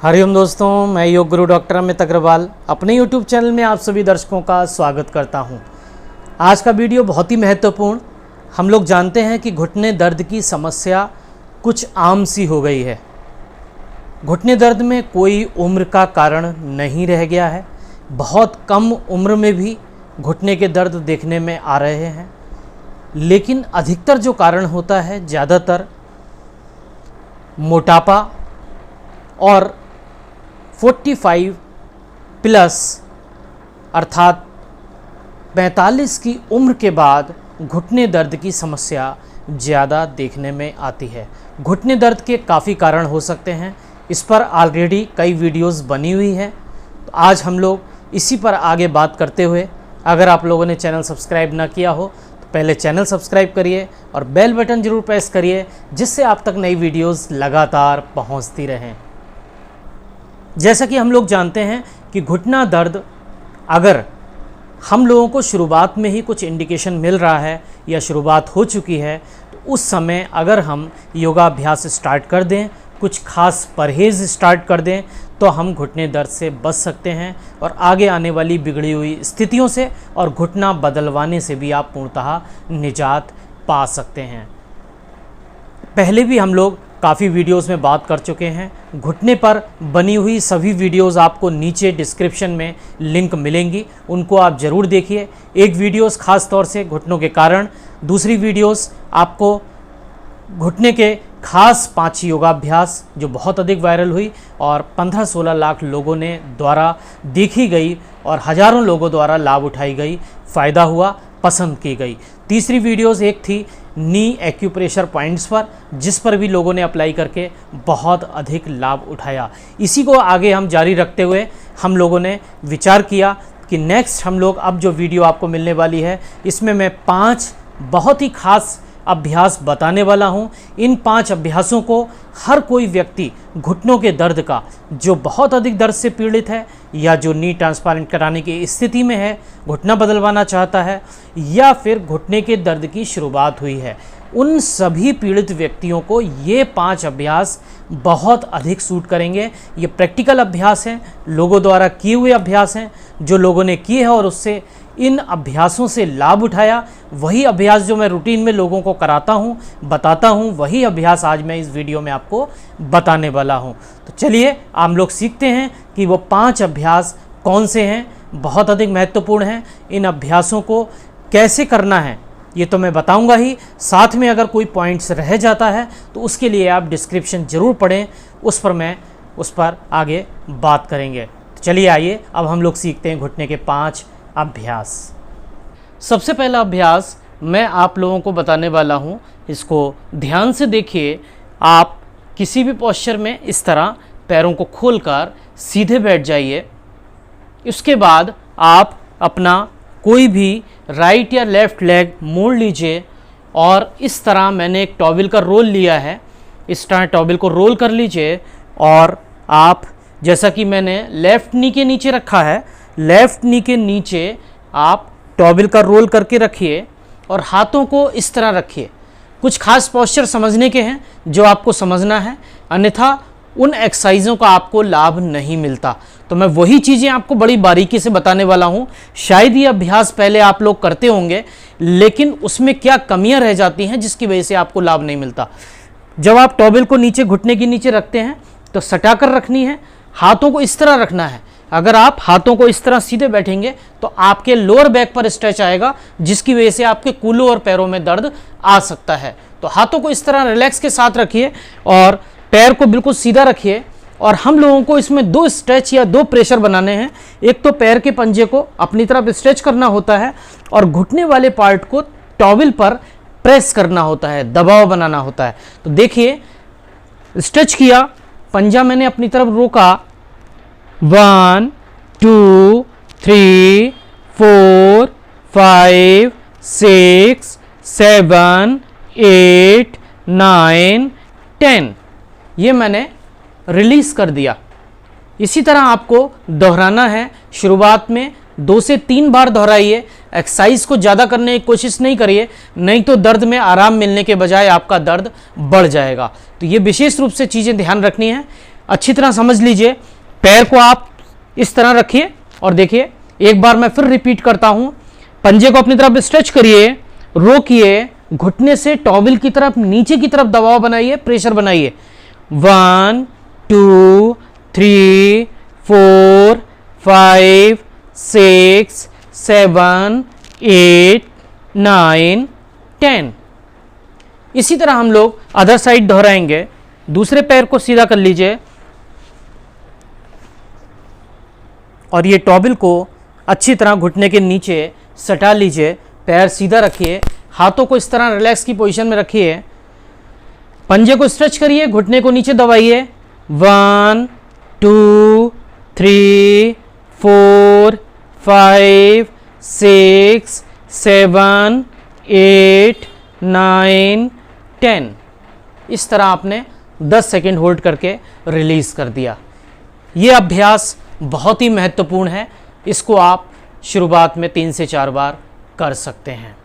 हरिओम दोस्तों, मैं योग गुरु डॉक्टर अमित अग्रवाल अपने YouTube चैनल में आप सभी दर्शकों का स्वागत करता हूं। आज का वीडियो बहुत ही महत्वपूर्ण। हम लोग जानते हैं कि घुटने दर्द की समस्या कुछ आम सी हो गई है। घुटने दर्द में कोई उम्र का कारण नहीं रह गया है। बहुत कम उम्र में भी घुटने के दर्द देखने में आ रहे हैं, लेकिन अधिकतर जो कारण होता है ज़्यादातर मोटापा और 45 प्लस अर्थात 45 की उम्र के बाद घुटने दर्द की समस्या ज़्यादा देखने में आती है। घुटने दर्द के काफ़ी कारण हो सकते हैं, इस पर ऑलरेडी कई वीडियोस बनी हुई हैं। तो आज हम लोग इसी पर आगे बात करते हुए, अगर आप लोगों ने चैनल सब्सक्राइब ना किया हो तो पहले चैनल सब्सक्राइब करिए और बेल बटन ज़रूर प्रेस करिए, जिससे आप तक नई वीडियोस लगातार पहुंचती रहें। जैसा कि हम लोग जानते हैं कि घुटना दर्द अगर हम लोगों को शुरुआत में ही कुछ इंडिकेशन मिल रहा है या शुरुआत हो चुकी है, तो उस समय अगर हम योगाभ्यास स्टार्ट कर दें, कुछ खास परहेज़ स्टार्ट कर दें, तो हम घुटने दर्द से बच सकते हैं और आगे आने वाली बिगड़ी हुई स्थितियों से और घुटना बदलवाने से भी आप पूर्णतः निजात पा सकते हैं। पहले भी हम लोग काफ़ी वीडियोस में बात कर चुके हैं। घुटने पर बनी हुई सभी वीडियोस आपको नीचे डिस्क्रिप्शन में लिंक मिलेंगी, उनको आप ज़रूर देखिए। एक वीडियोस खास तौर से घुटनों के कारण, दूसरी वीडियोस आपको घुटने के खास 5 योगाभ्यास जो बहुत अधिक वायरल हुई और 15-16 लाख लोगों ने द्वारा देखी गई और हज़ारों लोगों द्वारा लाभ उठाई गई, फ़ायदा हुआ, पसंद की गई। तीसरी वीडियोस एक थी नी एक्यूप्रेशर पॉइंट्स पर, जिस पर भी लोगों ने अप्लाई करके बहुत अधिक लाभ उठाया। इसी को आगे हम जारी रखते हुए हम लोगों ने विचार किया कि नेक्स्ट हम लोग अब जो वीडियो आपको मिलने वाली है, इसमें मैं 5 बहुत ही खास अभ्यास बताने वाला हूं। इन 5 अभ्यासों को हर कोई व्यक्ति घुटनों के दर्द का, जो बहुत अधिक दर्द से पीड़ित है या जो नी ट्रांसप्लांट कराने की स्थिति में है, घुटना बदलवाना चाहता है या फिर घुटने के दर्द की शुरुआत हुई है, उन सभी पीड़ित व्यक्तियों को ये 5 अभ्यास बहुत अधिक सूट करेंगे। ये प्रैक्टिकल अभ्यास हैं, लोगों द्वारा किए हुए अभ्यास हैं, जो लोगों ने किए हैं और उससे इन अभ्यासों से लाभ उठाया। वही अभ्यास जो मैं रूटीन में लोगों को कराता हूँ, बताता हूँ, वही अभ्यास आज मैं इस वीडियो में आपको बताने वाला हूँ। तो चलिए हम लोग सीखते हैं कि वो 5 अभ्यास कौन से हैं, बहुत अधिक महत्वपूर्ण हैं। इन अभ्यासों को कैसे करना है ये तो मैं बताऊंगा ही, साथ में अगर कोई पॉइंट्स रह जाता है तो उसके लिए आप डिस्क्रिप्शन ज़रूर पढ़ें, उस पर आगे बात करेंगे। तो चलिए आइए अब हम लोग सीखते हैं घुटने के 5 अभ्यास। सबसे पहला अभ्यास मैं आप लोगों को बताने वाला हूँ, इसको ध्यान से देखिए। आप किसी भी पोस्चर में इस तरह पैरों को खोलकर सीधे बैठ जाइए। उसके बाद आप अपना कोई भी राइट या लेफ़्ट लेग मोड़ लीजिए और इस तरह मैंने एक टॉवल का रोल लिया है, इस तरह टॉवल को रोल कर लीजिए और आप, जैसा कि मैंने लेफ़्ट नी के नीचे रखा है, लेफ़्ट नी के नीचे आप टॉवल का रोल करके रखिए और हाथों को इस तरह रखिए। कुछ खास पोस्चर समझने के हैं जो आपको समझना है, अन्यथा उन एक्सरसाइजों का आपको लाभ नहीं मिलता। तो मैं वही चीज़ें आपको बड़ी बारीकी से बताने वाला हूँ। शायद ये अभ्यास पहले आप लोग करते होंगे, लेकिन उसमें क्या कमियां रह जाती हैं जिसकी वजह से आपको लाभ नहीं मिलता। जब आप टॉवल को नीचे घुटने के नीचे रखते हैं तो सटा कर रखनी है, हाथों को इस तरह रखना है। अगर आप हाथों को इस तरह सीधे बैठेंगे तो आपके लोअर बैक पर स्ट्रेच आएगा, जिसकी वजह से आपके कूल्हों और पैरों में दर्द आ सकता है। तो हाथों को इस तरह रिलैक्स के साथ रखिए और पैर को बिल्कुल सीधा रखिए। और हम लोगों को इसमें 2 स्ट्रेच या 2 प्रेशर बनाने हैं। एक तो पैर के पंजे को अपनी तरफ स्ट्रेच करना होता है और घुटने वाले पार्ट को टॉवल पर प्रेस करना होता है, दबाव बनाना होता है। तो देखिए, स्ट्रेच किया, पंजा मैंने अपनी तरफ रोका, 1 2 3 4 5 6 7 8 9 10, ये मैंने रिलीज़ कर दिया। इसी तरह आपको दोहराना है। शुरुआत में 2 से 3 बार दोहराइए। एक्सरसाइज को ज़्यादा करने की कोशिश नहीं करिए, नहीं तो दर्द में आराम मिलने के बजाय आपका दर्द बढ़ जाएगा। तो ये विशेष रूप से चीज़ें ध्यान रखनी है। अच्छी तरह समझ लीजिए। पैर को आप इस तरह रखिए और देखिए, एक बार मैं फिर रिपीट करता हूं। पंजे को अपनी तरफ स्ट्रेच करिए, रोकिए, घुटने से टॉवेल की तरफ नीचे की तरफ दबाव बनाइए, प्रेशर बनाइए। 1 2 3 4 5 6 7 8 9 10। इसी तरह हम लोग अदर साइड दोहराएंगे। दूसरे पैर को सीधा कर लीजिए और ये टॉवेल को अच्छी तरह घुटने के नीचे सटा लीजिए। पैर सीधा रखिए, हाथों को इस तरह रिलैक्स की पोजीशन में रखिए, पंजे को स्ट्रेच करिए, घुटने को नीचे दबाइए। 1 2 3 4 5 6 7 8 9 10। इस तरह आपने 10 सेकेंड होल्ड करके रिलीज कर दिया। ये अभ्यास बहुत ही महत्वपूर्ण है, इसको आप शुरुआत में 3 से 4 बार कर सकते हैं।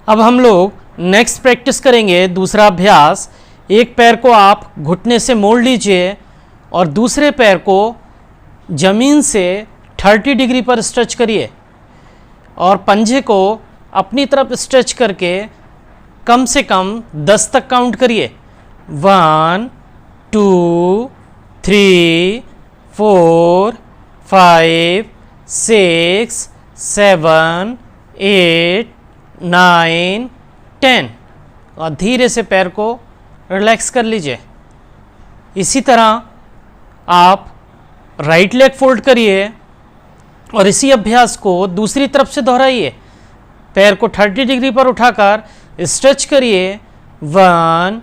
अब हम लोग नेक्स्ट प्रैक्टिस करेंगे, दूसरा अभ्यास। एक पैर को आप घुटने से मोड़ लीजिए और दूसरे पैर को जमीन से 30 डिग्री पर स्ट्रेच करिए और पंजे को अपनी तरफ स्ट्रेच करके कम से कम 10 तक काउंट करिए। 1 2 3 4 5 6 7 8 9 10 और धीरे से पैर को रिलैक्स कर लीजिए। इसी तरह आप राइट लेग फोल्ड करिए और इसी अभ्यास को दूसरी तरफ से दोहराइए। पैर को 30 डिग्री पर उठाकर स्ट्रेच करिए। 1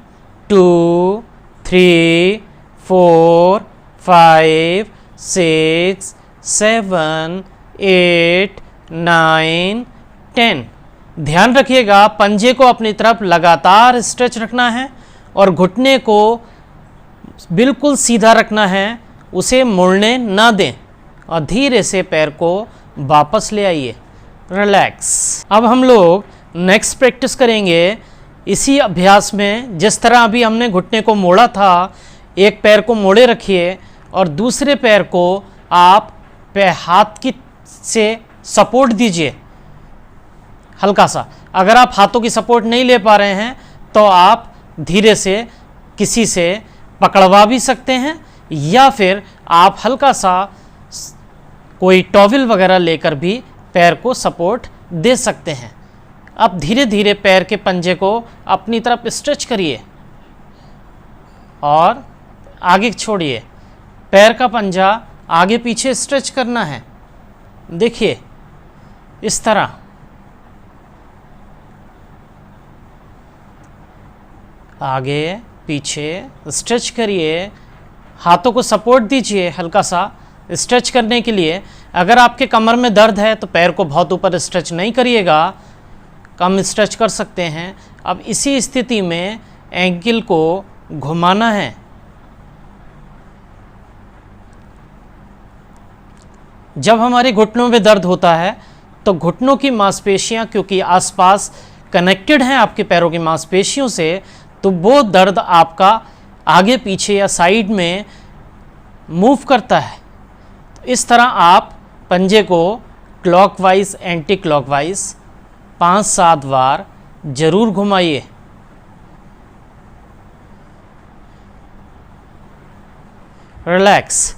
2 3 4 5 6 7 8 9 10। ध्यान रखिएगा, पंजे को अपनी तरफ लगातार स्ट्रेच रखना है और घुटने को बिल्कुल सीधा रखना है, उसे मुड़ने ना दें और धीरे से पैर को वापस ले आइए। रिलैक्स। अब हम लोग नेक्स्ट प्रैक्टिस करेंगे इसी अभ्यास में। जिस तरह अभी हमने घुटने को मोड़ा था, एक पैर को मोड़े रखिए और दूसरे पैर को आप हाथ की से सपोर्ट दीजिए हल्का सा। अगर आप हाथों की सपोर्ट नहीं ले पा रहे हैं तो आप धीरे से किसी से पकड़वा भी सकते हैं या फिर आप हल्का सा कोई टॉवेल वगैरह लेकर भी पैर को सपोर्ट दे सकते हैं। अब धीरे धीरे पैर के पंजे को अपनी तरफ स्ट्रेच करिए और आगे छोड़िए। पैर का पंजा आगे पीछे स्ट्रेच करना है। देखिए इस तरह। आगे पीछे स्ट्रेच करिए, हाथों को सपोर्ट दीजिए हल्का सा स्ट्रेच करने के लिए। अगर आपके कमर में दर्द है तो पैर को बहुत ऊपर स्ट्रेच नहीं करिएगा, कम स्ट्रेच कर सकते हैं। अब इसी स्थिति में एंकल को घुमाना है। जब हमारे घुटनों में दर्द होता है तो घुटनों की मांसपेशियां क्योंकि आसपास कनेक्टेड हैं आपके पैरों की मांसपेशियों से, तो वो दर्द आपका आगे पीछे या साइड में मूव करता है। तो इस तरह आप पंजे को क्लॉकवाइज एंटी क्लॉकवाइज 5-7 बार जरूर घुमाइए। रिलैक्स।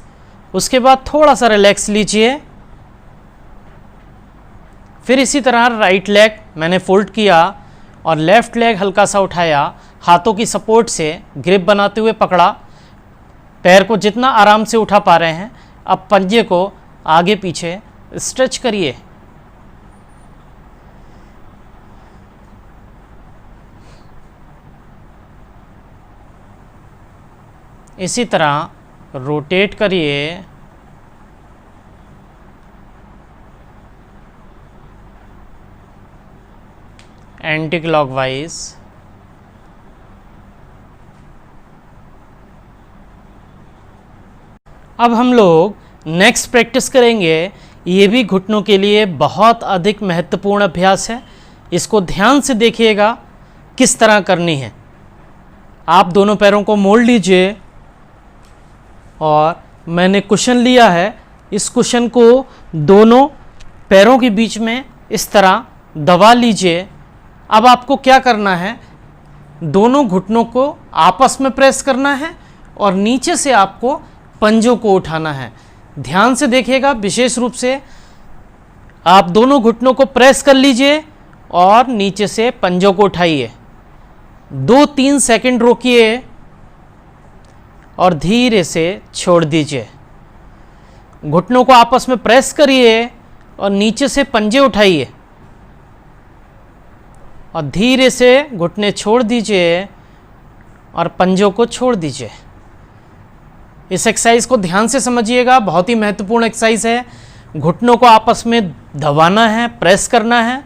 उसके बाद थोड़ा सा रिलैक्स लीजिए। फिर इसी तरह राइट लेग मैंने फोल्ड किया और लेफ्ट लेग हल्का सा उठाया, हाथों की सपोर्ट से ग्रिप बनाते हुए पकड़ा। पैर को जितना आराम से उठा पा रहे हैं, अब पंजे को आगे पीछे स्ट्रेच करिए। इसी तरह रोटेट करिए। Anti clockwise. अब हम लोग नेक्स्ट प्रैक्टिस करेंगे। ये भी घुटनों के लिए बहुत अधिक महत्वपूर्ण अभ्यास है। इसको ध्यान से देखिएगा किस तरह करनी है। आप दोनों पैरों को मोड़ लीजिए और मैंने कुशन लिया है। इस कुशन को दोनों पैरों के बीच में इस तरह दबा लीजिए। अब आपको क्या करना है, दोनों घुटनों को आपस में प्रेस करना है और नीचे से आपको पंजों को उठाना है। ध्यान से देखिएगा, विशेष रूप से आप दोनों घुटनों को प्रेस कर लीजिए और नीचे से पंजों को उठाइए। 2-3 सेकंड रोकिए और धीरे से छोड़ दीजिए। घुटनों को आपस में प्रेस करिए और नीचे से पंजे उठाइए और धीरे से घुटने छोड़ दीजिए और पंजों को छोड़ दीजिए। इस एक्सरसाइज को ध्यान से समझिएगा, बहुत ही महत्वपूर्ण एक्सरसाइज है। घुटनों को आपस में दबाना है, प्रेस करना है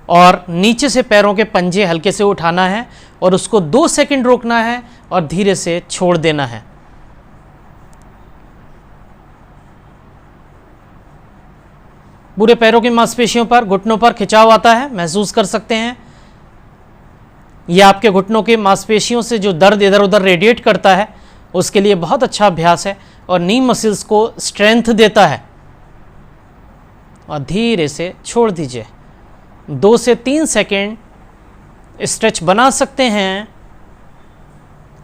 और नीचे से पैरों के पंजे हल्के से उठाना है और उसको 2 सेकंड रोकना है और धीरे से छोड़ देना है। पूरे पैरों की मांसपेशियों पर, घुटनों पर खिंचाव आता है, महसूस कर सकते हैं। यह आपके घुटनों की मांसपेशियों से जो दर्द इधर उधर रेडिएट करता है उसके लिए बहुत अच्छा अभ्यास है और नी मसल्स को स्ट्रेंथ देता है। और धीरे से छोड़ दीजिए। 2 से 3 सेकंड स्ट्रेच बना सकते हैं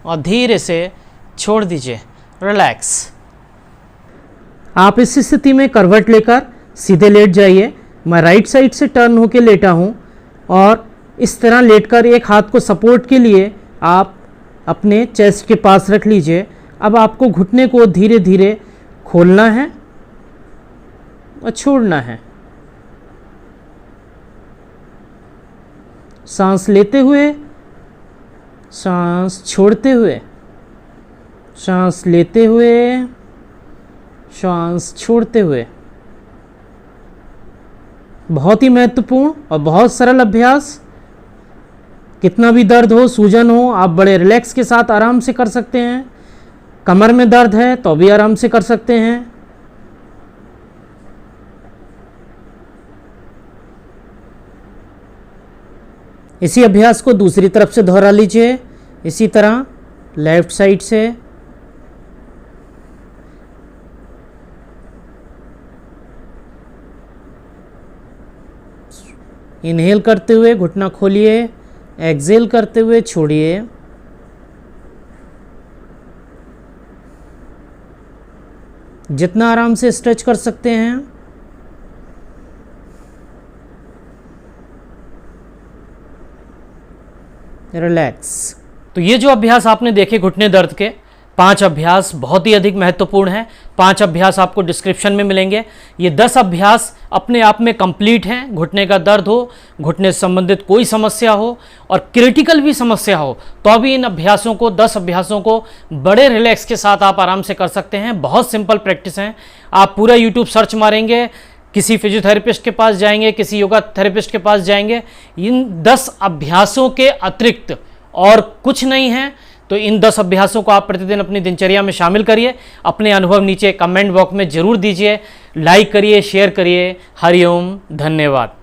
और धीरे से छोड़ दीजिए। रिलैक्स। आप इस स्थिति में करवट लेकर सीधे लेट जाइए। मैं राइट साइड से टर्न होकर लेटा हूँ और इस तरह लेटकर एक हाथ को सपोर्ट के लिए आप अपने चेस्ट के पास रख लीजिए। अब आपको घुटने को धीरे धीरे खोलना है और छोड़ना है। सांस लेते हुए, सांस छोड़ते हुए, सांस लेते हुए, सांस छोड़ते हुए। बहुत ही महत्वपूर्ण और बहुत सरल अभ्यास। कितना भी दर्द हो, सूजन हो, आप बड़े रिलैक्स के साथ आराम से कर सकते हैं। कमर में दर्द है तो भी आराम से कर सकते हैं। इसी अभ्यास को दूसरी तरफ से दोहरा लीजिए। इसी तरह लेफ्ट साइड से। इनहेल करते हुए घुटना खोलिए, एक्सहेल करते हुए छोड़िए। जितना आराम से स्ट्रेच कर सकते हैं। रिलैक्स। तो ये जो अभ्यास आपने देखे घुटने दर्द के, 5 अभ्यास बहुत ही अधिक महत्वपूर्ण हैं। 5 अभ्यास आपको डिस्क्रिप्शन में मिलेंगे। ये 10 अभ्यास अपने आप में कंप्लीट हैं। घुटने का दर्द हो, घुटने से संबंधित कोई समस्या हो और क्रिटिकल भी समस्या हो तो अभी इन अभ्यासों को, 10 अभ्यासों को बड़े रिलैक्स के साथ आप आराम से कर सकते हैं। बहुत सिंपल प्रैक्टिस हैं। आप पूरा यूट्यूब सर्च मारेंगे, किसी फिजियोथेरेपिस्ट के पास जाएंगे, किसी योगा थेरेपिस्ट के पास जाएंगे, इन 10 अभ्यासों के अतिरिक्त और कुछ नहीं है। तो इन 10 अभ्यासों को आप प्रतिदिन अपनी दिनचर्या में शामिल करिए। अपने अनुभव नीचे कमेंट बॉक्स में जरूर दीजिए। लाइक करिए, शेयर करिए। हरिओम, धन्यवाद।